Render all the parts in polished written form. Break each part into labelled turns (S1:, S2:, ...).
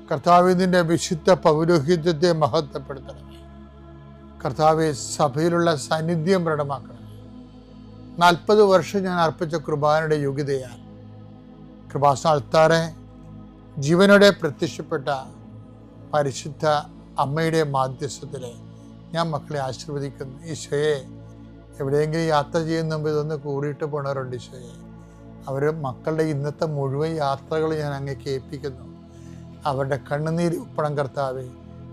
S1: കർത്താവിൻ്റെ വിശുദ്ധ പൗരോഹിത്യത്തെ മഹത്വപ്പെടുത്തണമേ. കർത്താവെ, സഭയിലുള്ള സാന്നിധ്യം പ്രകടമാക്കണമേ. 40 വർഷം ഞാൻ അർപ്പിച്ച കൃപാനയുടെ യോഗ്യതയാൽ കൃപാസന അൾത്താറെ ജീവനോടെ പ്രത്യക്ഷപ്പെട്ട പരിശുദ്ധ അമ്മയുടെ മാധ്യസ്ഥത്തിൽ ഞാൻ മക്കളെ ആശീർവദിക്കുന്നു. ഈശോയെ, എവിടെയെങ്കിലും യാത്ര ചെയ്യുന്ന മുമ്പ് ഇതൊന്ന് കൂടിയിട്ട് പോണവരുണ്ട്. ഈശോയെ, അവർ മക്കളുടെ ഇന്നത്തെ മുഴുവൻ യാത്രകൾ ഞാൻ അങ്ങേക്ക് ഏൽപ്പിക്കുന്നു. അവരുടെ കണ്ണുനീര് ഉപ്പണം കർത്താവേ.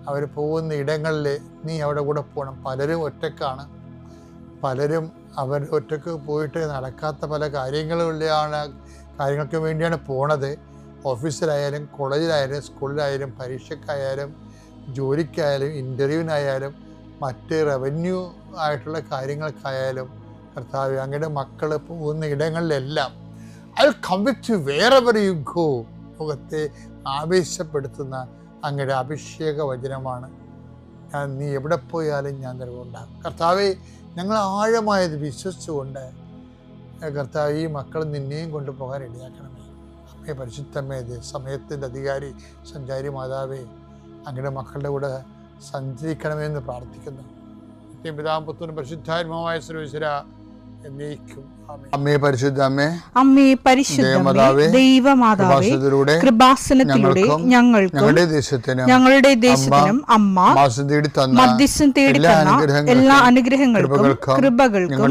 S1: അവർ പോകുന്ന ഇടങ്ങളിൽ നീ അവിടെ കൂടെ പോകണം. പലരും ഒറ്റക്കാണ്, പലരും അവർ ഒറ്റക്ക് പോയിട്ട് നടക്കാത്ത പല കാര്യങ്ങൾക്ക് വേണ്ടിയാണ് പോണത്. ഓഫീസിലായാലും കോളേജിലായാലും സ്കൂളിലായാലും പരീക്ഷയ്ക്കായാലും ജോലിക്കായാലും ഇൻ്റർവ്യൂവിനായാലും മറ്റ് റവന്യൂ ആയിട്ടുള്ള കാര്യങ്ങൾക്കായാലും കർത്താവേ, അങ്ങയുടെ മക്കൾ പോകുന്ന ഇടങ്ങളിലെല്ലാം I will come with you wherever you go. മുഖത്തെ ആവേശപ്പെടുത്തുന്ന അങ്ങയുടെ അഭിഷേക വചനമാണ്. നീ എവിടെ പോയാലും ഞാൻ നിലകൊണ്ടാകും. കർത്താവെ, ഞങ്ങൾ ആഴമായത് വിശ്വസിച്ചുകൊണ്ട് കർത്താവ് ഈ മക്കൾ നിന്നെയും കൊണ്ടുപോകാൻ ഇടയാക്കണമേ. അമ്മേ, പരിശുദ്ധമേ, സമയത്തിൻ്റെ അധികാരി സഞ്ചാരി മാതാവേ, അങ്ങയുടെ മക്കളുടെ കൂടെ സഞ്ചരിക്കണമെന്ന് പ്രാർത്ഥിക്കുന്നു. പിതാവും പുത്രനും പരിശുദ്ധാത്മാവായ സർവ്വേശ്വര എന്നേക്കും. അമ്മേ പരിശുദ്ധ അമ്മേ,
S2: അമ്മേ പരിശുദ്ധ ദൈവമാതാവേ, കൃപാസനത്തിലൂടെ ഞങ്ങൾക്കും ഞങ്ങളുടെ ദേശത്തിനും അമ്മ മധ്യസ്ഥം തേടി തന്ന എല്ലാ അനുഗ്രഹങ്ങൾക്കും കൃപകൾക്കും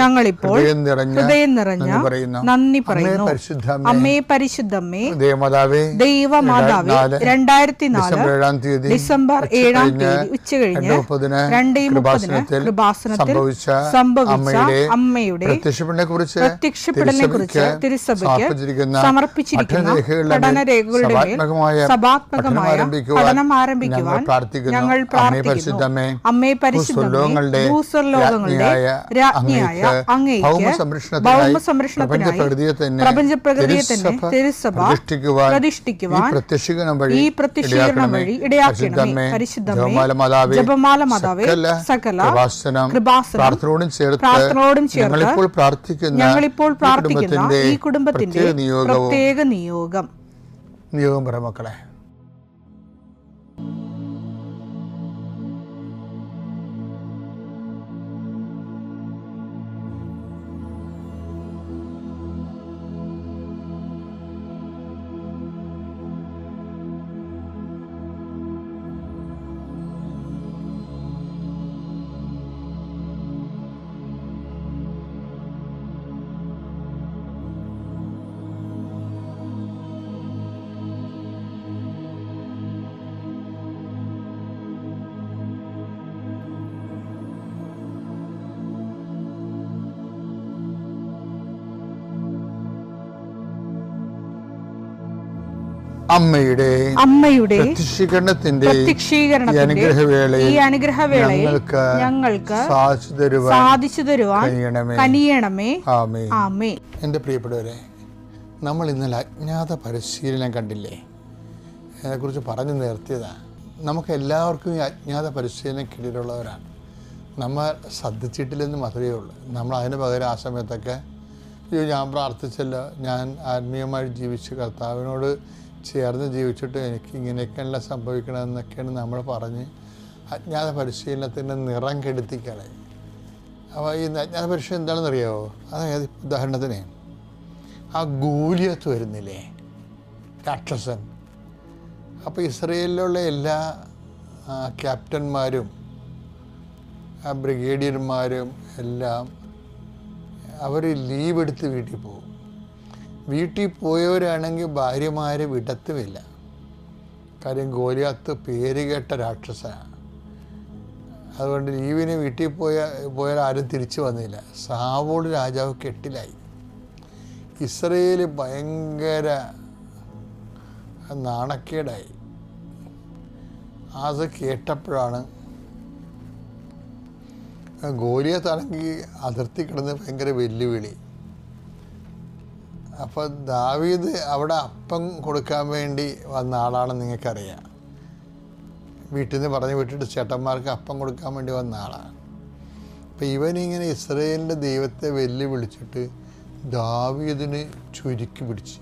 S2: ഞങ്ങളിപ്പോൾ ഹൃദയം നിറഞ്ഞ നന്ദി പറയുന്നു. അമ്മേ പരിശുദ്ധമ്മേ, ദൈവമാതാവേ, 2004 ഡിസംബർ 7 ഉച്ചകഴിഞ്ഞ് 2:30 കൃപാസനത്തിൽ സംഭവിച്ച അമ്മയുടെ പ്രത്യക്ഷപ്പെടലിനെക്കുറിച്ച് തിരുസഭയ്ക്ക് സമർപ്പിച്ചിരിക്കുന്ന പഠനരേഖകളുടെ മേൽ സഭാത്മകമായ പഠനം ആരംഭിക്കുവാൻ ഞങ്ങൾ പ്രാർത്ഥിക്കുന്നു. അമ്മേ പരിശുദ്ധമേ, ഭൂസ്വർലോകങ്ങളുടെ രാജ്ഞിയായ അങ്ങേയ്ക്ക് ഭൗമസംരക്ഷണത്തിനായി പ്രപഞ്ചപ്രകൃതിയെ തന്നെ തിരുസഭ പ്രതിഷ്ഠിക്കുവാൻ ഈ പ്രത്യക്ഷീകരണം വഴി ഇടയാക്കണമേ. പരിശുദ്ധമേ, ജപമാല മാതാവേ, സകല കൃപാസനം പ്രാർത്ഥനയോടും ചേർത്ത് ഞങ്ങളിപ്പോൾ പ്രാർത്ഥിക്കുന്ന ഈ കുടുംബത്തിന്റെ പ്രത്യേക നിയോഗം
S1: മക്കളെ.
S2: അമ്മയുടെ
S1: പ്രത്യക്ഷീകരണത്തിന്റെ
S2: ഈ അനുഗ്രഹവേളയിൽ ഞങ്ങൾക്ക് സാധിച്ചു തരുവാൻ കനിയണമേ. ആമേൻ.
S1: എൻ്റെ പ്രിയപ്പെട്ടവരെ, നമ്മൾ ഇന്നലെ അജ്ഞാത പരിശീലനം കണ്ടില്ലേ? അതിനെക്കുറിച്ച് പറഞ്ഞു നിർത്തിയതാണ്. നമുക്ക് എല്ലാവർക്കും ഈ അജ്ഞാത പരിശീലനം കിട്ടിയിട്ടുള്ളവരാണ്. നമ്മൾ ശ്രദ്ധിച്ചിട്ടില്ലെന്ന് മാത്രമേ ഉള്ളൂ. നമ്മൾ അതിന് പകരം ആ സമയത്തൊക്കെ ഞാൻ പ്രാർത്ഥിച്ചല്ലോ, ഞാൻ ആത്മീയമായി ജീവിച്ച് കർത്താവിനോട് ചേർന്ന് ജീവിച്ചിട്ട് എനിക്ക് ഇങ്ങനെയൊക്കെയല്ല സംഭവിക്കണമെന്നൊക്കെയാണ് നമ്മൾ പറഞ്ഞ് അജ്ഞാത പരിശീലനത്തിൻ്റെ നിറം കെടുത്തിക്കളെ. അപ്പോൾ ഈ അജ്ഞാത പരിശീലനം എന്താണെന്ന് അറിയാമോ? അതായത് ഉദാഹരണത്തിന് ആ ഗോലിയത്ത് വരുന്നില്ലേ, രാക്ഷസൻ. അപ്പോൾ ഇസ്രയേലിലുള്ള എല്ലാ ക്യാപ്റ്റന്മാരും ബ്രിഗേഡിയർമാരും എല്ലാം അവർ ലീവ് എടുത്ത് വീട്ടിൽ പോകും. വീട്ടിൽ പോയവരാണെങ്കിൽ ഭാര്യമാരെ വിടത്തുമില്ല. കാര്യം ഗോലിയാത്ത് പേര് കേട്ട രാക്ഷസനാണ്. അതുകൊണ്ട് ലീവിന് വീട്ടിൽ പോയാൽ ആരും തിരിച്ചു വന്നില്ല. സാവോൾ രാജാവ് കെട്ടിലായി. ഇസ്രയേൽ ഭയങ്കര നാണക്കേടായി. അത് കേട്ടപ്പോഴാണ് ഗോലിയാത്താണെങ്കിൽ അതിർത്തി കിടന്ന് ഭയങ്കര വെല്ലുവിളി. അപ്പോൾ ദാവീദ് അവിടെ അപ്പം കൊടുക്കാൻ വേണ്ടി വന്ന ആളാണെന്ന് നിങ്ങൾക്കറിയാം. വീട്ടിൽ നിന്ന് പറഞ്ഞു വിട്ടിട്ട് ചേട്ടന്മാർക്ക് അപ്പം കൊടുക്കാൻ വേണ്ടി വന്ന ആളാണ്. അപ്പം ഇവനിങ്ങനെ ഇസ്രയേലിൻ്റെ ദൈവത്തെ വെല്ലുവിളിച്ചിട്ട് ദാവീദിന് ചുരുക്കി പിടിച്ച്.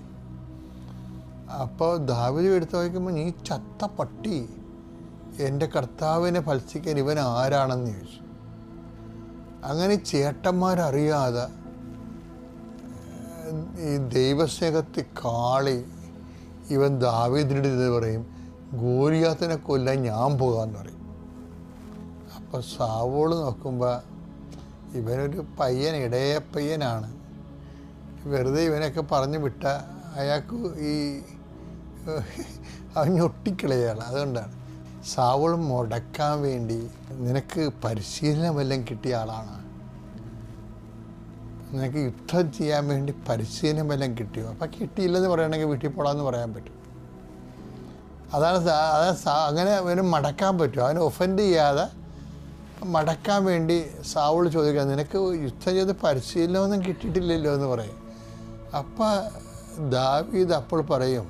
S1: അപ്പോൾ ദാവീദ് എടുത്ത് വയ്ക്കുമ്പോൾ, നീ ചത്ത പട്ടി, എൻ്റെ കർത്താവിനെ ഭത്സിക്കാൻ ഇവൻ ആരാണെന്ന് ചോദിച്ചു. അങ്ങനെ ചേട്ടന്മാരറിയാതെ ഈ ദൈവസ്നേഹത്തിൽ കാളി ഇവൻ ദാവീദിൻ്റെ ഇത് പറയും, ഗോലിയാത്തിനെ കൊല്ലാൻ ഞാൻ പോകാമെന്ന് പറയും. അപ്പോൾ സാവോള് നോക്കുമ്പോൾ ഇവനൊരു പയ്യൻ, ഇടയ പയ്യനാണ്, വെറുതെ ഇവനൊക്കെ പറഞ്ഞു വിട്ട അയാൾക്ക് അവൻ ഞൊട്ടിക്കളയാണ്. അതുകൊണ്ടാണ് സാവോൾ മുടക്കാൻ വേണ്ടി, നിനക്ക് പരിശീലനം വല്ലതും കിട്ടിയ ആളാണ്, നിനക്ക് യുദ്ധം ചെയ്യാൻ വേണ്ടി പരിശീലനം വല്ലതും കിട്ടിയോ? അപ്പം കിട്ടിയില്ലെന്ന് പറയുകയാണെങ്കിൽ വീട്ടിൽ പോടാന്ന് പറയാൻ പറ്റും. അതാണ് അങ്ങനെ അവന് മടക്കാൻ പറ്റും. അവന് ഒഫൻഡ് ചെയ്യാതെ മടക്കാൻ വേണ്ടി സാവോൾ ചോദിക്കുക, നിനക്ക് യുദ്ധം ചെയ്ത് പരിശീലനമൊന്നും കിട്ടിയിട്ടില്ലല്ലോ എന്ന് പറയും. അപ്പം ദാവീദ് അപ്പോൾ പറയും,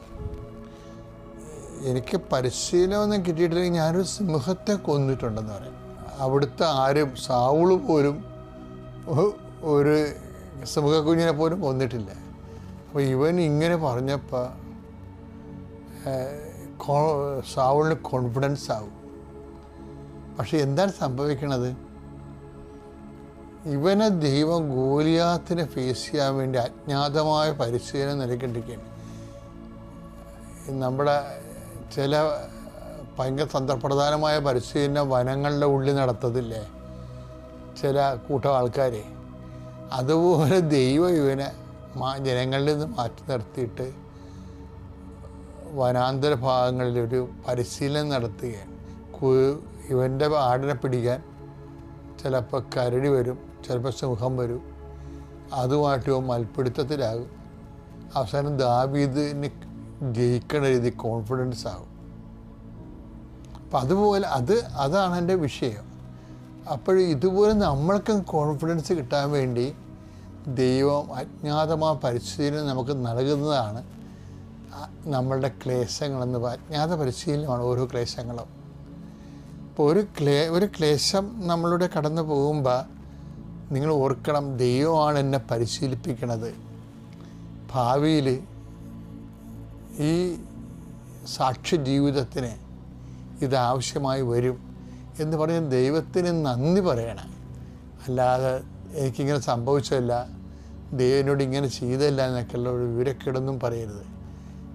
S1: എനിക്ക് പരിശീലനമൊന്നും കിട്ടിയിട്ടില്ലെങ്കിൽ ഞാനൊരു സിംഹത്തെ കൊന്നിട്ടുണ്ടെന്ന് പറയും. അവിടുത്തെ ആരും, സാവൂള് പോലും ഒരു സിംഹക്കുഞ്ഞിനെ പോലും കൊന്നിട്ടില്ല. അപ്പോൾ ഇവൻ ഇങ്ങനെ പറഞ്ഞപ്പോൾ സാവൂളിന് കോൺഫിഡൻസ് ആവും. പക്ഷെ എന്താണ് സംഭവിക്കണത്? ഇവനെ ദൈവം ഗോലിയാത്തിനെ ഫേസ് ചെയ്യാൻ വേണ്ടി അജ്ഞാതമായ പരിശീലനം നൽകിക്കൊണ്ടിരിക്കുകയാണ്. നമ്മുടെ ചില ഭയങ്കര തന്ത്രപ്രധാനമായ പരിശീലനം വനങ്ങളുടെ ഉള്ളിൽ നടത്തത്തില്ലേ ചില കൂട്ടം ആൾക്കാർ, അതുപോലെ ദൈവം ഇവനെ ജനങ്ങളിൽ നിന്ന് മാറ്റി നിർത്തിയിട്ട് വനാന്തര ഭാഗങ്ങളിലൊരു പരിശീലനം നടത്തുകയാണ്. ഇവൻ്റെ ആടിനെ പിടിക്കാൻ ചിലപ്പോൾ കരടി വരും, ചിലപ്പോൾ സിംഹം വരും, അതുമായിട്ട് ഇവൻ മൽപ്പിടുത്തത്തിലാകും. അവസാനം ദാവീദിന് ജയിക്കണ രീതി കോൺഫിഡൻസ് ആകും. അപ്പം അതുപോലെ അതാണ് എൻ്റെ വിഷയം. അപ്പോൾ ഇതുപോലെ നമ്മൾക്കും കോൺഫിഡൻസ് കിട്ടാൻ വേണ്ടി ദൈവം അജ്ഞാതമായ പരിശീലനം നമുക്ക് നൽകുന്നതാണ് നമ്മളുടെ ക്ലേശങ്ങളെന്ന്. അജ്ഞാത പരിശീലനമാണ് ഓരോ ക്ലേശങ്ങളും. ഇപ്പോൾ ഒരു ക്ലേശം നമ്മളുടെ കടന്നു പോകുമ്പോൾ നിങ്ങൾ ഓർക്കണം, ദൈവമാണ് എന്നെ പരിശീലിപ്പിക്കണത്. ഭാവിയിൽ ഈ സാക്ഷ്യ ജീവിതത്തിന് ഇതാവശ്യമായി വരും എന്ന് പറഞ്ഞ് ദൈവത്തിന് നന്ദി പറയണം. അല്ലാതെ എനിക്കിങ്ങനെ സംഭവിച്ചതല്ല, ദൈവനോട് ഇങ്ങനെ ചെയ്തല്ല എന്നൊക്കെയുള്ള ഒരു വിവരക്കേടൊന്നും പറയരുത്.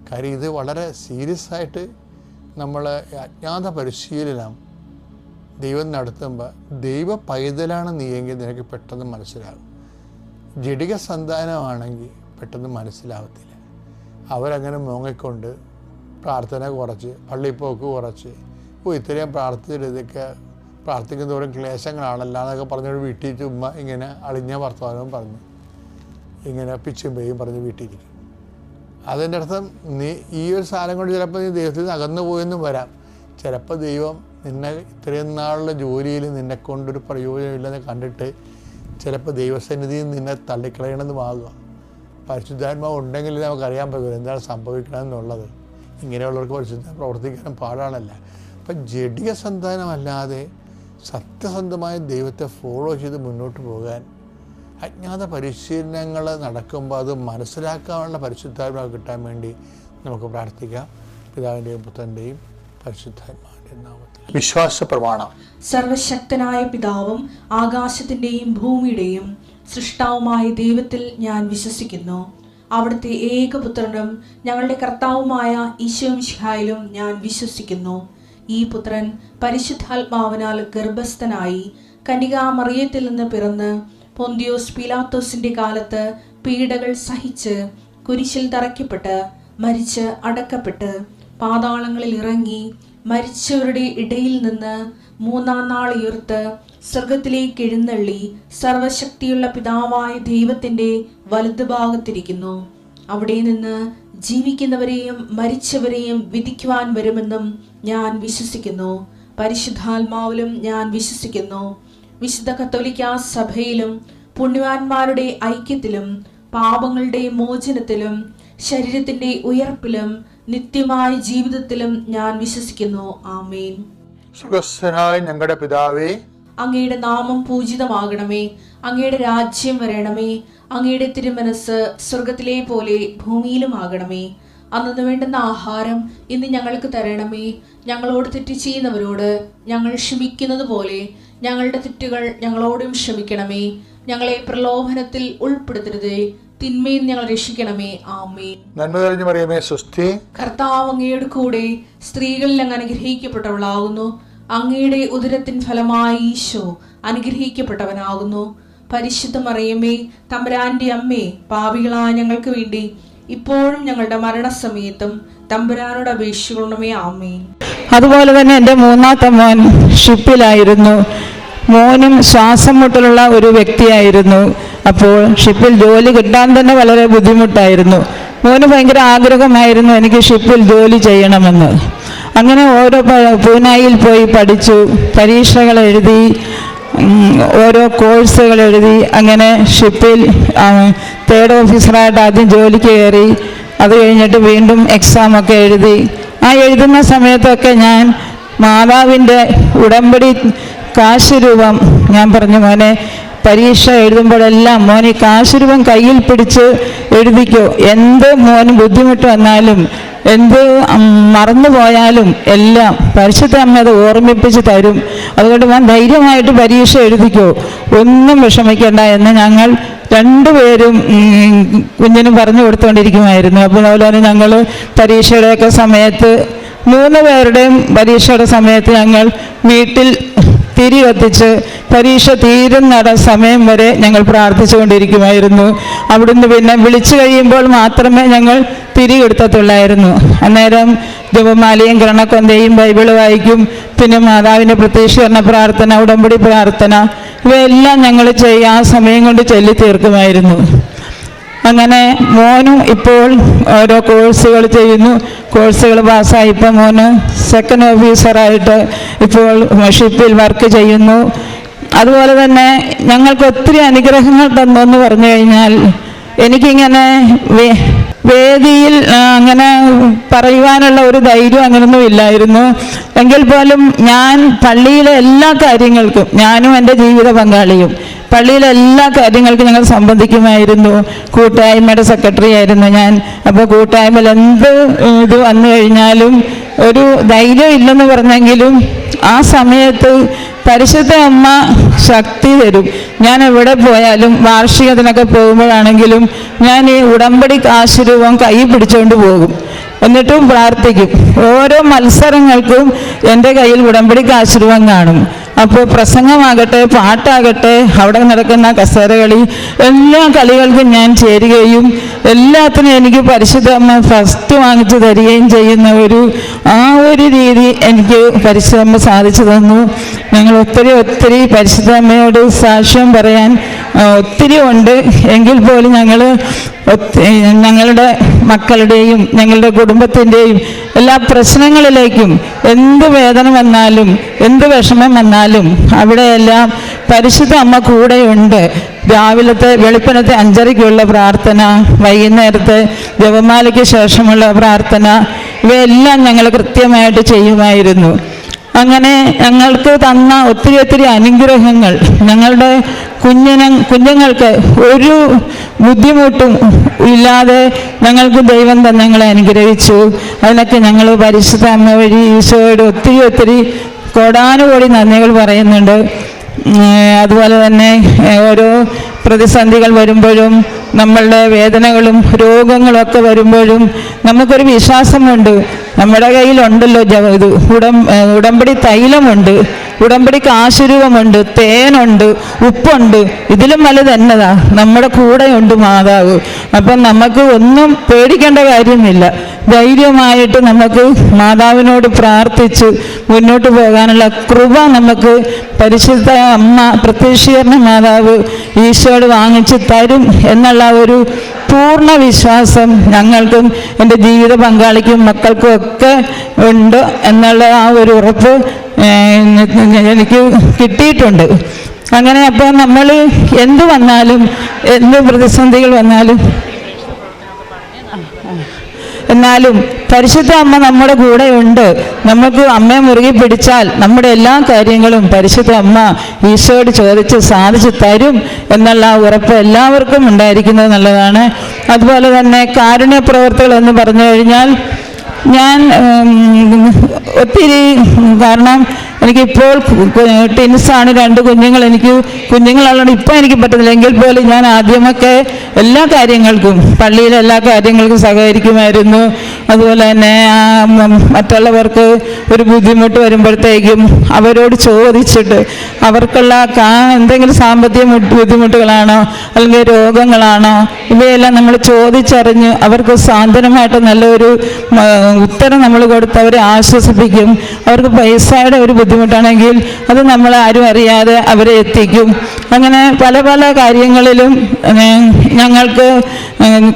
S1: കാര്യം ഇത് വളരെ സീരിയസ് ആയിട്ട് നമ്മൾ അജ്ഞാത പരിശീലനം ദൈവം നടത്തുമ്പോൾ ദൈവ പൈതലാണ് നീയെങ്കിൽ നിനക്ക് പെട്ടെന്ന് മനസ്സിലാകും. ജഡിക സന്താനമാണെങ്കിൽ പെട്ടെന്ന് മനസ്സിലാവത്തില്ല. അവരങ്ങനെ മോങ്ങിക്കൊണ്ട് പ്രാർത്ഥന കുറച്ച്, പള്ളിപ്പോക്ക് കുറച്ച്, ഇത്രയും പ്രാർത്ഥിച്ചതൊക്കെ പ്രാർത്ഥിക്കുന്നതോറും ക്ലേശങ്ങളാണല്ലോ എന്നൊക്കെ പറഞ്ഞൊരു വീട്ടിൽ ചുമ്മാ ഇങ്ങനെ അളിഞ്ഞ വർത്തമാനവും പറഞ്ഞ് ഇങ്ങനെ പിച്ചും പേയും പറഞ്ഞ് വീട്ടിലിരിക്കും. അതിൻ്റെ അർത്ഥം ഈ ഒരു സാധനം കൊണ്ട് ചിലപ്പോൾ നീ ദൈവത്തിൽ നിന്ന് അകന്നു പോയെന്നും വരാം. ചിലപ്പോൾ ദൈവം നിന്നെ ഇത്രയും നാളുള്ള ജോലിയിൽ നിന്നെക്കൊണ്ടൊരു പ്രയോജനമില്ലെന്ന് കണ്ടിട്ട് ചിലപ്പോൾ ദൈവസന്നിധിയിൽ നിന്നെ തള്ളിക്കളയണമെന്നുമാകുക. പരിശുദ്ധാത്മാവ് ഉണ്ടെങ്കിൽ നമുക്കറിയാൻ പറ്റും എന്താണ് സംഭവിക്കണമെന്നുള്ളത്. ഇങ്ങനെയുള്ളവർക്ക് പരിശുദ്ധ പ്രവർത്തിക്കാനും പാടാണല്ല. അപ്പം ജഡിക സന്താനമല്ലാതെ സത്യസന്ധമായ ദൈവത്തെ ഫോളോ ചെയ്ത് മുന്നോട്ട് പോകാൻ അജ്ഞാത പരിശീലനങ്ങൾ നടക്കുമ്പോൾ അത് മനസ്സിലാക്കാനുള്ള പരിശുദ്ധാത്മാവ് കിട്ടാൻ വേണ്ടി നമുക്ക് പ്രാർത്ഥിക്കാം. പിതാവിൻ്റെയും പുത്രൻ്റെയും പരിശുദ്ധാത്മാവിൻ്റെയും നാമത്തിൽ. വിശ്വാസ പ്രമാണം.
S2: സർവശക്തനായ പിതാവും ആകാശത്തിൻ്റെയും ഭൂമിയുടെയും സൃഷ്ടാവുമായ ദൈവത്തിൽ ഞാൻ വിശ്വസിക്കുന്നു. അവിടുത്തെ ഏകപുത്രനും ഞങ്ങളുടെ കർത്താവുമായ ഈശോമിശിഹായിലും ഞാൻ വിശ്വസിക്കുന്നു. ഈ പുത്രൻ പരിശുദ്ധാത്മാവിനാൽ ഗർഭസ്ഥനായി കന്യകാമറിയത്തിൽ നിന്ന് പിറന്ന് പൊന്തിയോസ് പീലാത്തോസിന്റെ കാലത്ത് പീഡകൾ സഹിച്ച് കുരിശിൽ തറയ്ക്കപ്പെട്ട് മരിച്ച് അടക്കപ്പെട്ട് പാതാളങ്ങളിൽ ഇറങ്ങി മരിച്ചവരുടെ ഇടയിൽ നിന്ന് മൂന്നാം നാൾ ഉയർത്ത് സ്വർഗത്തിലേക്ക് എഴുന്നള്ളി സർവശക്തിയുള്ള പിതാവായ ദൈവത്തിന്റെ വലതുഭാഗത്തിരിക്കുന്നു. അവിടെ നിന്ന് ജീവിക്കുന്നവരെയും മരിച്ചവരെയും വിധിക്കുവാൻ വരുമെന്നും ഞാൻ വിശ്വസിക്കുന്നു. പരിശുദ്ധാത്മാവിലും ഞാൻ വിശ്വസിക്കുന്നു. വിശുദ്ധ കത്തോലിക്ക സഭയിലും പുണ്യവാന്മാരുടെ ഐക്യത്തിലും പാപങ്ങളുടെ മോചനത്തിലും ശരീരത്തിന്റെ ഉയർപ്പിലും നിത്യമായ ജീവിതത്തിലും ഞാൻ വിശ്വസിക്കുന്നു. ആമേൻ.
S1: സുഖസ്ഥനായ ഞങ്ങളുടെ പിതാവേ,
S2: അങ്ങയുടെ നാമം പൂജിതമാകണമേ. അങ്ങയുടെ രാജ്യം വരണമേ. അങ്ങയുടെ തിരുമനസ് സ്വർഗത്തിലെ പോലെ ഭൂമിയിലും ആകണമേ. അന്നു വേണ്ടുന്ന ആഹാരം ഇന്ന് ഞങ്ങൾക്ക് തരണമേ. ഞങ്ങളോട് തെറ്റ് ചെയ്യുന്നവരോട് ഞങ്ങൾ ക്ഷമിക്കുന്നത് പോലെ ഞങ്ങളുടെ തെറ്റുകൾ ഞങ്ങളോടും ക്ഷമിക്കണമേ. ഞങ്ങളെ പ്രലോഭനത്തിൽ ഉൾപ്പെടുത്തരുതേ, തിന്മയിൽ ഞങ്ങൾ രക്ഷിക്കണമേ. ആമേൻ.
S1: നന്മ തെളിഞ്ഞു മറിയമേ, സ്വസ്തി.
S2: കർത്താവ് അങ്ങയുടെ കൂടെ സ്ത്രീകളിൽ അങ്ങ് അനുഗ്രഹിക്കപ്പെട്ടവളാകുന്നു. അങ്ങയുടെ ഉദരത്തിൻ ഫലമായി ഈശോ അനുഗ്രഹിക്കപ്പെട്ടവനാകുന്നു. പരിശുദ്ധ മറിയമേ, തമ്പുരാന്റെ അമ്മേ, പാപികളായ ഞങ്ങൾക്ക് വേണ്ടി ഇപ്പോഴും ഞങ്ങളുടെ മരണസമയത്തും തമ്പുരാനോട് അപേക്ഷിക്കണമേ. ആമേൻ.
S3: അതുപോലെ തന്നെ എൻ്റെ മൂന്നാമത്തെ മോൻ ഷിപ്പിലായിരുന്നു. മോനും ശ്വാസം മുട്ടലുള്ള ഒരു വ്യക്തിയായിരുന്നു. അപ്പോൾ ഷിപ്പിൽ ജോലി കിട്ടാൻ തന്നെ വളരെ ബുദ്ധിമുട്ടായിരുന്നു. മോന് ഭയങ്കര ആഗ്രഹമായിരുന്നു എനിക്ക് ഷിപ്പിൽ ജോലി ചെയ്യണമെന്ന്. അങ്ങനെ പൂനായിൽ പോയി പഠിച്ചു, പരീക്ഷകൾ എഴുതി, ഓരോ കോഴ്സുകൾ എഴുതി. അങ്ങനെ ഷിപ്പിൽ 3rd ഓഫീസറായിട്ട് ആദ്യം ജോലിക്ക് കയറി. അത് കഴിഞ്ഞിട്ട് വീണ്ടും എക്സാമൊക്കെ എഴുതി. ആ എഴുതുന്ന സമയത്തൊക്കെ ഞാൻ മാതാവിൻ്റെ ഉടമ്പടി കാശ് രൂപം ഞാൻ പറഞ്ഞു, മോനെ പരീക്ഷ എഴുതുമ്പോഴെല്ലാം മോൻ ഈ കാശ് രൂപം കയ്യിൽ പിടിച്ച് എഴുതിക്കോ. എന്ത് മോന് ബുദ്ധിമുട്ട് വന്നാലും എന്ത് മറന്നു പോയാലും എല്ലാം പരിശുദ്ധ അമ്മ അത് ഓർമ്മിപ്പിച്ച് തരും. അതുകൊണ്ട് മോൻ ധൈര്യമായിട്ട് പരീക്ഷ എഴുതിക്കോ, ഒന്നും വിഷമിക്കേണ്ട എന്ന് ഞങ്ങൾ രണ്ടുപേരും കുഞ്ഞിനും പറഞ്ഞു കൊടുത്തുകൊണ്ടിരിക്കുമായിരുന്നു. അപ്പോൾ അതുപോലെ തന്നെ ഞങ്ങൾ പരീക്ഷയുടെയൊക്കെ സമയത്ത് 3 പേരുടെയും പരീക്ഷയുടെ സമയത്ത് ഞങ്ങൾ വീട്ടിൽ തിരി കത്തിച്ച് പരീക്ഷ തീരുന്ന സമയം വരെ ഞങ്ങൾ പ്രാർത്ഥിച്ചുകൊണ്ടിരിക്കുമായിരുന്നു. അവിടുന്ന് പിന്നെ വിളിച്ചു കഴിയുമ്പോൾ മാത്രമേ ഞങ്ങൾ തിരി കൊടുത്തുള്ളായിരുന്നു. അന്നേരം ജപമാലയും കരണക്കൊന്തയും ബൈബിള് വായിക്കും. പിന്നെ മാതാവിൻ്റെ പ്രത്യക്ഷീകരണ പ്രാർത്ഥന, ഉടമ്പടി പ്രാർത്ഥന, ഇവയെല്ലാം ഞങ്ങൾ ആ സമയം കൊണ്ട് ചൊല്ലി തീർക്കുമായിരുന്നു. അങ്ങനെ മോനും ഇപ്പോൾ ഓരോ കോഴ്സുകൾ ചെയ്യുന്നു. കോഴ്സുകൾ പാസ്സായി ഇപ്പോൾ മോന് 2nd ഓഫീസറായിട്ട് ഇപ്പോൾ ഷിപ്പിൽ വർക്ക് ചെയ്യുന്നു. അതുപോലെ തന്നെ ഞങ്ങൾക്ക് ഒത്തിരി അനുഗ്രഹങ്ങൾ തന്നെന്ന് പറഞ്ഞു കഴിഞ്ഞാൽ, എനിക്കിങ്ങനെ വേദിയിൽ അങ്ങനെ പറയുവാനുള്ള ഒരു ധൈര്യം അങ്ങനെയൊന്നും ഇല്ലായിരുന്നു. എങ്കിൽ പോലും ഞാൻ പള്ളിയിലെ എല്ലാ കാര്യങ്ങൾക്കും, ഞാനും എൻ്റെ ജീവിത പങ്കാളിയും പള്ളിയിലെ എല്ലാ കാര്യങ്ങൾക്കും ഞങ്ങൾ സംബന്ധിക്കുമായിരുന്നു. കൂട്ടായ്മയുടെ സെക്രട്ടറി ആയിരുന്നു ഞാൻ. അപ്പോൾ കൂട്ടായ്മയിൽ എന്ത് ഇത് വന്നു കഴിഞ്ഞാലും ഒരു ധൈര്യം ഇല്ലെന്ന് പറഞ്ഞെങ്കിലും ആ സമയത്ത് പരിശുദ്ധ അമ്മ ശക്തി തരും. ഞാൻ എവിടെ പോയാലും വാർഷികത്തിനൊക്കെ പോകുമ്പോഴാണെങ്കിലും ഞാൻ ഈ ഉടമ്പടി കാശ് രൂപം കൈ പിടിച്ചുകൊണ്ട് പോകും. എന്നിട്ടും പ്രാർത്ഥിക്കും. ഓരോ മത്സരങ്ങൾക്കും എൻ്റെ കയ്യിൽ ഉടമ്പടി കാശ് രൂപം കാണും. അപ്പോൾ പ്രസംഗമാകട്ടെ, പാട്ടാകട്ടെ, അവിടെ നടക്കുന്ന കസേരകളി, എല്ലാ കളികൾക്കും ഞാൻ ചേരുകയും എല്ലാത്തിനും എനിക്ക് പരിശുദ്ധ അമ്മ ഫസ്റ്റ് വാങ്ങിച്ചു തരികയും ചെയ്യുന്ന ആ ഒരു രീതി എനിക്ക് പരിശുദ്ധ അമ്മ സാധിച്ചു തന്നു. ഞങ്ങൾ ഒത്തിരി പരിശുദ്ധ അമ്മയോട് സാക്ഷ്യം പറയാൻ ഒത്തിരി ഉണ്ട്. എങ്കിൽ പോലും ഞങ്ങളുടെ മക്കളുടെയും ഞങ്ങളുടെ കുടുംബത്തിൻ്റെയും എല്ലാ പ്രശ്നങ്ങളിലേക്കും എന്ത് വേദന വന്നാലും എന്ത് വിഷമം വന്നാലും അവിടെയെല്ലാം പരിശുദ്ധ അമ്മ കൂടെയുണ്ട്. രാവിലത്തെ വെളുപ്പിനത്തെ 5:30-ക്കുള്ള പ്രാർത്ഥന, വൈകുന്നേരത്തെ ജപമാലയ്ക്ക് ശേഷമുള്ള പ്രാർത്ഥന, ഇവയെല്ലാം ഞങ്ങൾ കൃത്യമായിട്ട് ചെയ്യുമായിരുന്നു. അങ്ങനെ ഞങ്ങൾക്ക് തന്ന ഒത്തിരി അനുഗ്രഹങ്ങൾ, ഞങ്ങളുടെ കുഞ്ഞുങ്ങൾക്ക് ഒരു ബുദ്ധിമുട്ടും ഇല്ലാതെ ഞങ്ങൾക്ക് ദൈവം തന്നെ ഞങ്ങളെ അനുഗ്രഹിച്ചു. അതിനൊക്കെ ഞങ്ങൾ പരിശുദ്ധ അമ്മ വഴി ഈശോയോട് ഒത്തിരി കോടാനുകോടി നന്ദികൾ പറയുന്നുണ്ട്. അതുപോലെ തന്നെ ഓരോ പ്രതിസന്ധികൾ വരുമ്പോഴും നമ്മളുടെ വേദനകളും രോഗങ്ങളൊക്കെ വരുമ്പോഴും നമുക്കൊരു വിശ്വാസമുണ്ട്, നമ്മുടെ കയ്യിലുണ്ടല്ലോ ഉടമ്പടി തൈലമുണ്ട്, ഉടമ്പടി കാശുരൂപമുണ്ട്, തേനുണ്ട്, ഉപ്പുണ്ട്, ഇതിലും വലുത് എന്നതാ, നമ്മുടെ കൂടെയുണ്ട് മാതാവ്. അപ്പം നമുക്ക് ഒന്നും പേടിക്കേണ്ട കാര്യമില്ല. ധൈര്യമായിട്ട് നമുക്ക് മാതാവിനോട് പ്രാർത്ഥിച്ച് മുന്നോട്ട് പോകാനുള്ള കൃപ നമുക്ക് പരിശുദ്ധ അമ്മ പ്രത്യക്ഷീകരണ മാതാവ് ഈശോയോട് വാങ്ങിച്ച് തരും എന്നുള്ള ഒരു പൂർണ്ണ വിശ്വാസം ഞങ്ങൾക്കും എൻ്റെ ജീവിത പങ്കാളിക്കും മക്കൾക്കും ഒക്കെ ഉണ്ട് എന്നുള്ള ആ ഒരു ഉറപ്പ് എനിക്ക് കിട്ടിയിട്ടുണ്ട്. അങ്ങനെ അപ്പോൾ നമ്മൾ എന്ത് വന്നാലും എന്ത് പ്രതിസന്ധികൾ വന്നാലും എന്നാലും പരിശുദ്ധ അമ്മ നമ്മുടെ കൂടെ ഉണ്ട്. നമുക്ക് അമ്മയെ മുറുകെ പിടിച്ചാൽ നമ്മുടെ എല്ലാ കാര്യങ്ങളും പരിശുദ്ധ അമ്മ ഈശോയോട് ചോദിച്ച് സാധിച്ചു തരും എന്നുള്ള ഉറപ്പ് എല്ലാവർക്കും ഉണ്ടായിരിക്കുന്നത് നല്ലതാണ്. അതുപോലെ തന്നെ കാരുണ്യ പ്രവർത്തികൾ എന്ന് പറഞ്ഞു കഴിഞ്ഞാൽ ഞാൻ ഒത്തിരി, കാരണം എനിക്കിപ്പോൾ ടിൻസാണ്, 2 കുഞ്ഞുങ്ങൾ. എനിക്ക് കുഞ്ഞുങ്ങളുള്ളതുകൊണ്ട് ഇപ്പം എനിക്ക് പറ്റുന്നില്ല. എങ്കിൽ പോലും ഞാൻ ആദ്യമൊക്കെ എല്ലാ കാര്യങ്ങൾക്കും, പള്ളിയിലെ എല്ലാ കാര്യങ്ങൾക്കും സഹകരിക്കുമായിരുന്നു. അതുപോലെ തന്നെ മറ്റുള്ളവർക്ക് ഒരു ബുദ്ധിമുട്ട് വരുമ്പോഴത്തേക്കും അവരോട് ചോദിച്ചിട്ട് അവർക്കുള്ള എന്തെങ്കിലും സാമ്പത്തിക ബുദ്ധിമുട്ടുകളാണോ അല്ലെങ്കിൽ രോഗങ്ങളാണോ ഇവയെല്ലാം നമ്മൾ ചോദിച്ചറിഞ്ഞ് അവർക്ക് സാന്ത്വനമായിട്ട് നല്ലൊരു ഉത്തരം നമ്മൾ കൊടുത്ത് അവരെ ആശ്വസിപ്പിക്കും. അവർക്ക് പൈസയുടെ ഒരു ബുദ്ധിമുട്ടാണെങ്കിൽ അത് നമ്മൾ ആരും അറിയാതെ അവരെ എത്തിക്കും. അങ്ങനെ പല പല കാര്യങ്ങളിലും ഞങ്ങൾക്ക്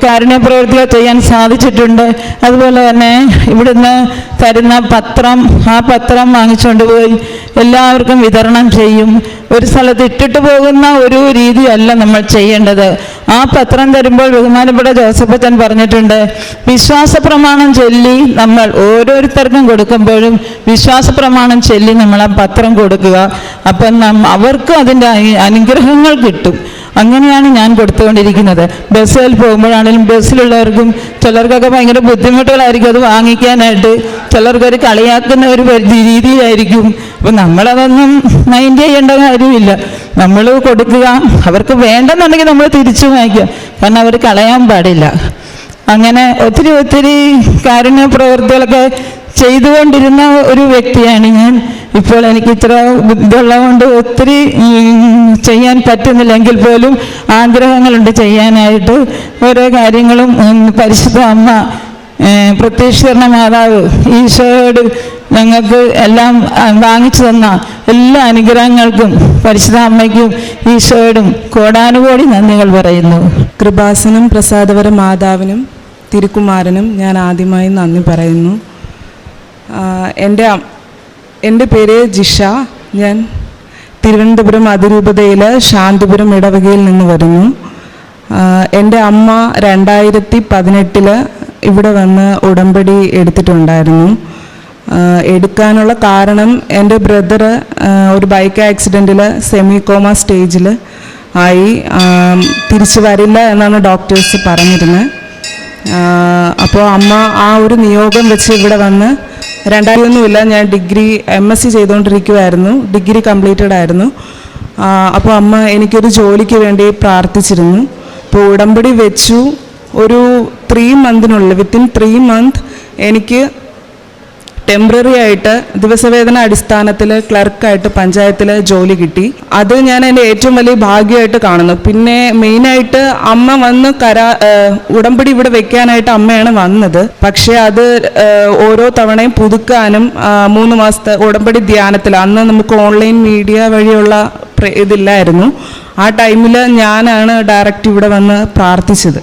S3: കാരുണ്യ പ്രവൃത്തികൾ ചെയ്യാൻ സാധിച്ചിട്ടുണ്ട്. അതുപോലെ തന്നെ ഇവിടുന്ന് തരുന്ന പത്രം, ആ പത്രം വാങ്ങിച്ചുകൊണ്ട് പോയി എല്ലാവർക്കും വിതരണം ചെയ്യും. ഒരു സ്ഥലത്ത് ഇട്ടിട്ട് പോകുന്ന ഒരു രീതിയല്ല നമ്മൾ ചെയ്യേണ്ടത്. ആ പത്രം തരുമ്പോൾ ബഹുമാനപ്പെട്ട ജോസഫ് അച്ഛൻ പറഞ്ഞിട്ടുണ്ട്, വിശ്വാസ പ്രമാണം ചൊല്ലി നമ്മൾ ഓരോരുത്തർക്കും കൊടുക്കുമ്പോഴും വിശ്വാസ പ്രമാണം ചൊല്ലി നമ്മൾ ആ പത്രം കൊടുക്കുക. അപ്പം അവർക്കും അതിൻ്റെ അനുഗ്രഹങ്ങൾ കിട്ടും. അങ്ങനെയാണ് ഞാൻ കൊടുത്തുകൊണ്ടിരിക്കുന്നത്. ബസ്സിൽ പോകുമ്പോഴാണെങ്കിലും ബസ്സിലുള്ളവർക്കും ചിലർക്കൊക്കെ ഭയങ്കര ബുദ്ധിമുട്ടുകളായിരിക്കും അത് വാങ്ങിക്കാനായിട്ട്. ചിലർക്കൊരു കളിയാക്കുന്ന ഒരു രീതിയിലായിരിക്കും. അപ്പം നമ്മളതൊന്നും മൈൻഡ് ചെയ്യേണ്ട കാര്യമില്ല. നമ്മൾ കൊടുക്കുക, അവർക്ക് വേണ്ടെന്നുണ്ടെങ്കിൽ നമ്മൾ തിരിച്ചു വാങ്ങിക്കുക, കാരണം അവർ കളയാൻ പാടില്ല. അങ്ങനെ ഒത്തിരി ഒത്തിരി കാരുണ്യ പ്രവൃത്തികളൊക്കെ ചെയ്തുകൊണ്ടിരുന്ന ഒരു വ്യക്തിയാണ് ഞാൻ. ഇപ്പോൾ എനിക്ക് ഇത്ര ഇതുള്ളതുകൊണ്ട് ഒത്തിരി ചെയ്യാൻ പറ്റുന്നില്ലെങ്കിൽ പോലും ആഗ്രഹങ്ങളുണ്ട് ചെയ്യാനായിട്ട്. ഓരോ കാര്യങ്ങളും പരിശുദ്ധ അമ്മ, പ്രത്യക്ഷീകരണ മാതാവ്, ഈശോയോട് ഞങ്ങൾക്ക് എല്ലാം വാങ്ങിച്ചു തന്ന എല്ലാ അനുഗ്രഹങ്ങൾക്കും പരിശുദ്ധ അമ്മയ്ക്കും ഈശോയോടും കോടാനുകോടി നന്ദികൾ പറയുന്നു.
S4: കൃപാസനം പ്രസാദപര മാതാവിനും തിരുക്കുമാരനും ഞാൻ ആദ്യമായി നന്ദി പറയുന്നു. എൻ്റെ പേര് ജിഷ. ഞാൻ തിരുവനന്തപുരം അതിരൂപതയിൽ ശാന്തിപുരം ഇടവകയിൽ നിന്ന് വരുന്നു. എൻ്റെ അമ്മ 2018 ഇവിടെ വന്ന് ഉടമ്പടി എടുത്തിട്ടുണ്ടായിരുന്നു. എടുക്കാനുള്ള കാരണം എൻ്റെ ബ്രദർ ഒരു ബൈക്ക് ആക്സിഡൻറ്റിൽ സെമി കോമ സ്റ്റേജിൽ ആയി, തിരിച്ചു വരില്ല എന്നാണ് ഡോക്ടേഴ്സ് പറഞ്ഞിരുന്നത്. അപ്പോൾ അമ്മ ആ ഒരു നിയോഗം വെച്ച് ഇവിടെ വന്ന് 2001 ഞാൻ ഡിഗ്രി MSc ചെയ്തുകൊണ്ടിരിക്കുമായിരുന്നു. ഡിഗ്രി കംപ്ലീറ്റഡ് ആയിരുന്നു. അപ്പോൾ അമ്മ എനിക്കൊരു ജോലിക്ക് വേണ്ടി പ്രാർത്ഥിച്ചിരുന്നു. അപ്പോൾ ഉടമ്പടി വെച്ചു. ഒരു 3 മന്തിനുള്ളിൽ, വിത്തിൻ 3 മന്ത് എനിക്ക് ടെമ്പററി ആയിട്ട് ദിവസവേതന അടിസ്ഥാനത്തിൽ ക്ലർക്കായിട്ട് പഞ്ചായത്തിൽ ജോലി കിട്ടി. അത് ഞാൻ എൻ്റെ ഏറ്റവും വലിയ ഭാഗ്യമായിട്ട് കാണുന്നു. പിന്നെ മെയിനായിട്ട് അമ്മ വന്ന് ഉടമ്പടി ഇവിടെ വെക്കാനായിട്ട് അമ്മയാണ് വന്നത്. പക്ഷേ അത് ഓരോ തവണയും പുതുക്കാനും 3 മാസത്തെ ഉടമ്പടി ധ്യാനത്തിൽ, അന്ന് നമുക്ക് ഓൺലൈൻ മീഡിയ വഴിയുള്ള ഇതില്ലായിരുന്നു. ആ ടൈമിൽ ഞാനാണ് ഡയറക്റ്റ് ഇവിടെ വന്ന് പ്രാർത്ഥിച്ചത്.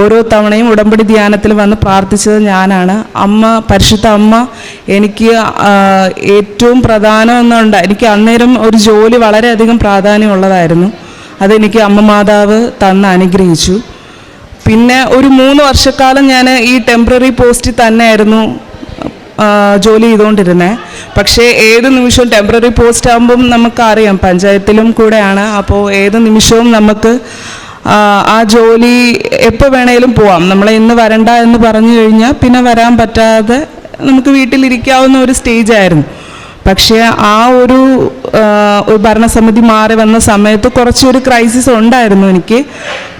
S4: ഓരോ തവണയും ഉടമ്പടി ധ്യാനത്തിൽ വന്ന് പ്രാർത്ഥിച്ചത് ഞാനാണ്. അമ്മ, പരിശുദ്ധ അമ്മ എനിക്ക് ഏറ്റവും പ്രധാനമെന്നുണ്ട്. എനിക്ക് അന്നേരം ഒരു ജോലി വളരെയധികം പ്രാധാന്യമുള്ളതായിരുന്നു. അതെനിക്ക് അമ്മ മാതാവ് തന്ന് അനുഗ്രഹിച്ചു. പിന്നെ ഒരു 3 വർഷക്കാലം ഞാൻ ഈ ടെമ്പററി പോസ്റ്റിൽ തന്നെയായിരുന്നു ജോലി ചെയ്തുകൊണ്ടിരുന്നത്. പക്ഷേ ഏത് നിമിഷവും ടെമ്പററി പോസ്റ്റ് ആകുമ്പം നമുക്കറിയാം പഞ്ചായത്തിലും കൂടെയാണ്. അപ്പോൾ ഏത് നിമിഷവും നമുക്ക് ആ ജോലി എപ്പോൾ വേണേലും പോവാം. നമ്മളെ ഇന്ന് വരണ്ട എന്ന് പറഞ്ഞു കഴിഞ്ഞാൽ പിന്നെ വരാൻ പറ്റാതെ നമുക്ക് വീട്ടിലിരിക്കാവുന്ന ഒരു സ്റ്റേജായിരുന്നു. പക്ഷേ ആ ഒരു ഭരണസമിതി മാറി വന്ന സമയത്ത് കുറച്ചൊരു ക്രൈസിസ് ഉണ്ടായിരുന്നു എനിക്ക്.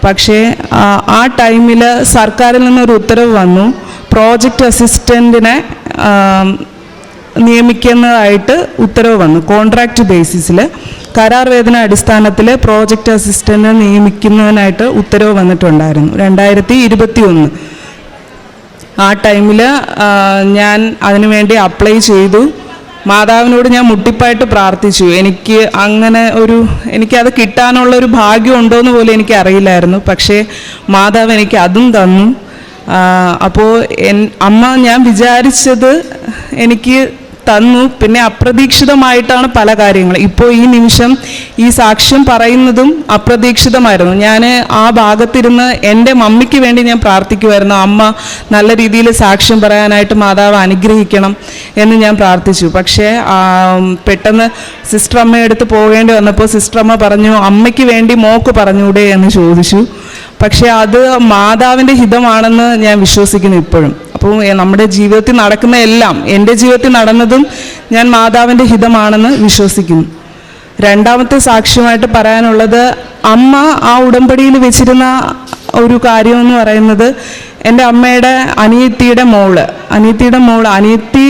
S4: പക്ഷേ ആ ടൈമിൽ സർക്കാരിൽ നിന്നൊരു ഉത്തരവ് വന്നു, പ്രോജക്റ്റ് അസിസ്റ്റൻറ്റിനെ നിയമിക്കുന്നതായിട്ട് ഉത്തരവ് വന്നു. കോൺട്രാക്റ്റ് ബേസിസിൽ കരാർ വേതന അടിസ്ഥാനത്തിൽ പ്രോജക്റ്റ് അസിസ്റ്റൻറ്റിനെ നിയമിക്കുന്നതിനായിട്ട് ഉത്തരവ് വന്നിട്ടുണ്ടായിരുന്നു 2021. ആ ടൈമിൽ ഞാൻ അതിനുവേണ്ടി അപ്ലൈ ചെയ്തു. മാതാവിനോട് ഞാൻ മുട്ടിപ്പായിട്ട് പ്രാർത്ഥിച്ചു. എനിക്കത് കിട്ടാനുള്ളൊരു ഭാഗ്യം ഉണ്ടോയെന്ന് പോലും എനിക്ക് അറിയില്ലായിരുന്നു. പക്ഷേ മാതാവ് എനിക്ക് അതും തന്നു. അപ്പോൾ അമ്മ ഞാൻ വിചാരിച്ചത് എനിക്ക് തന്നു. പിന്നെ അപ്രതീക്ഷിതമായിട്ടാണ് പല കാര്യങ്ങൾ. ഇപ്പോൾ ഈ നിമിഷം ഈ സാക്ഷ്യം പറയുന്നതും അപ്രതീക്ഷിതമായിരുന്നു. ഞാൻ ആ ഭാഗത്തിരുന്ന് എൻ്റെ മമ്മിക്ക് വേണ്ടി ഞാൻ പ്രാർത്ഥിക്കുമായിരുന്നു. അമ്മ നല്ല രീതിയിൽ സാക്ഷ്യം പറയാനായിട്ട് മാതാവ് അനുഗ്രഹിക്കണം എന്ന് ഞാൻ പ്രാർത്ഥിച്ചു. പക്ഷേ പെട്ടെന്ന് സിസ്റ്റർ അമ്മയെടുത്ത് പോകേണ്ടി വന്നപ്പോൾ സിസ്റ്റർ അമ്മ പറഞ്ഞു, അമ്മയ്ക്ക് വേണ്ടി മോക്ക് പറഞ്ഞൂടെ എന്ന് ചോദിച്ചു. പക്ഷേ അത് മാതാവിൻ്റെ ഹിതമാണെന്ന് ഞാൻ വിശ്വസിക്കുന്നു ഇപ്പോഴും. അപ്പോൾ നമ്മുടെ ജീവിതത്തിൽ നടക്കുന്ന എല്ലാം, എൻ്റെ ജീവിതത്തിൽ നടന്നതും ഞാൻ മാതാവിൻ്റെ ഹിതമാണെന്ന് വിശ്വസിക്കുന്നു. രണ്ടാമത്തെ സാക്ഷ്യമായിട്ട് പറയാനുള്ളത്, അമ്മ ആ ഉടമ്പടിയിൽ വെച്ചിരുന്ന ഒരു കാര്യമെന്ന് പറയുന്നത്, എൻ്റെ അമ്മയുടെ അനിയത്തിയുടെ മോള് അനിയത്തി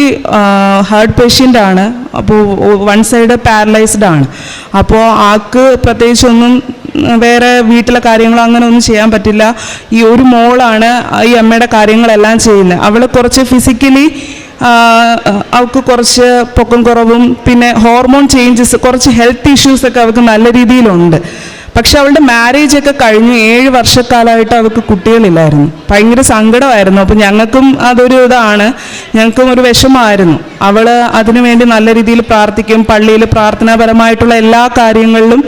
S4: ഹാർട്ട് പേഷ്യൻ്റാണ്. അപ്പോൾ വൺ സൈഡ് പാരലൈസ്ഡ് ആണ്. അപ്പോൾ ആൾക്ക് പ്രത്യേകിച്ചൊന്നും വേറെ വീട്ടിലെ കാര്യങ്ങളോ അങ്ങനെ ഒന്നും ചെയ്യാൻ പറ്റില്ല. ഈ ഒരു മോളാണ് ഈ അമ്മയുടെ കാര്യങ്ങളെല്ലാം ചെയ്യുന്നത്. അവൾ കുറച്ച് ഫിസിക്കലി അവൾക്ക് കുറച്ച് പൊക്കം കുറവും പിന്നെ ഹോർമോൺ ചേഞ്ചസ്, കുറച്ച് ഹെൽത്ത് ഇഷ്യൂസൊക്കെ അവൾക്ക് നല്ല രീതിയിലുണ്ട്. പക്ഷെ അവളുടെ മാരേജ് ഒക്കെ കഴിഞ്ഞു 7 വർഷക്കാലമായിട്ട് അവൾക്ക് കുട്ടികളില്ലായിരുന്നു. ഭയങ്കര സങ്കടമായിരുന്നു. അപ്പോൾ ഞങ്ങൾക്കും അതൊരു ഇതാണ്, ഞങ്ങൾക്കും ഒരു വിഷമമായിരുന്നു. അവൾ അതിനുവേണ്ടി നല്ല രീതിയിൽ പ്രാർത്ഥിക്കും. പള്ളിയിൽ പ്രാർത്ഥനാപരമായിട്ടുള്ള എല്ലാ കാര്യങ്ങളിലും